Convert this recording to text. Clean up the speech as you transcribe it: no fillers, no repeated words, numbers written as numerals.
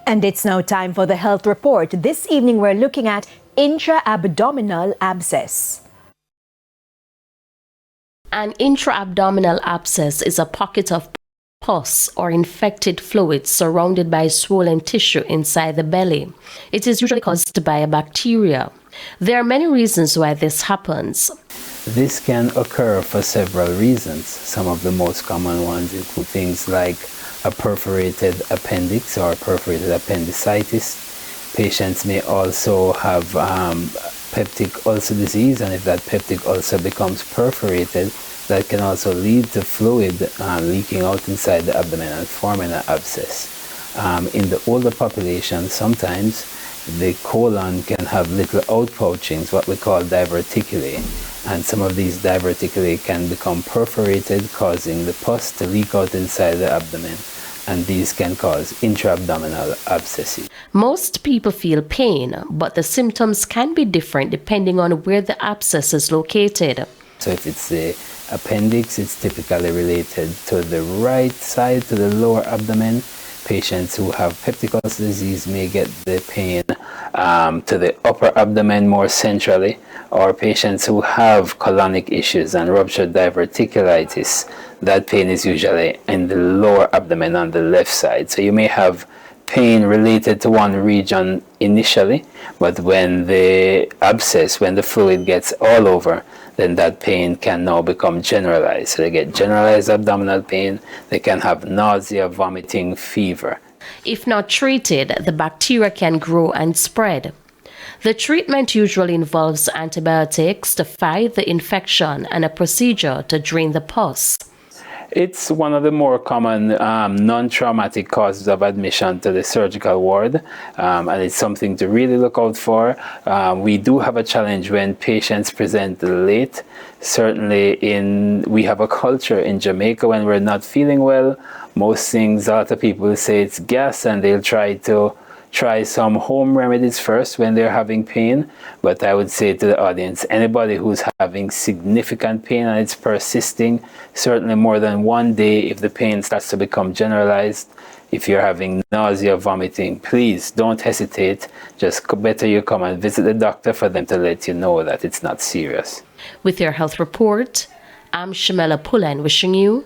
And it's now time for the health report. This evening we're looking at intra-abdominal abscess. An intra-abdominal abscess is a pocket of pus or infected fluid surrounded by swollen tissue inside the belly. It is usually caused by a bacteria. There are many reasons why this happens. This can occur for several reasons. Some of the most common ones include things like a perforated appendix or perforated appendicitis. Patients may also have peptic ulcer disease, and if that peptic ulcer becomes perforated, that can also lead to fluid leaking out inside the abdomen and forming an abscess. In the older population, sometimes the colon can have little outpouchings, what we call diverticulae, and some of these diverticulae can become perforated, causing the pus to leak out inside the abdomen, and these can cause intra-abdominal abscesses. Most people feel pain, but the symptoms can be different depending on where the abscess is located. So if it's the appendix, it's typically related to the right side, to the lower abdomen. Patients who have peptic ulcer disease may get the pain to the upper abdomen more centrally, or patients who have colonic issues and ruptured diverticulitis, that pain is usually in the lower abdomen on the left side. So you may have pain related to one region initially, but when the abscess, when the fluid gets all over, then that pain can now become generalized. So they get generalized abdominal pain, they can have nausea, vomiting, fever. If not treated, the bacteria can grow and spread. The treatment usually involves antibiotics to fight the infection and a procedure to drain the pus. It's one of the more common non-traumatic causes of admission to the surgical ward, and it's something to really look out for. We do have a challenge when patients present late. Certainly we have a culture in Jamaica when we're not feeling well. Most things, a lot of people say it's gas, and they'll try some home remedies first when they're having pain. But I would say to the audience, anybody who's having significant pain and it's persisting, certainly more than one day, if the pain starts to become generalized, if you're having nausea, vomiting, please don't hesitate. Just better you come and visit the doctor for them to let you know that it's not serious. With your health report, I'm Shamela Pullen wishing you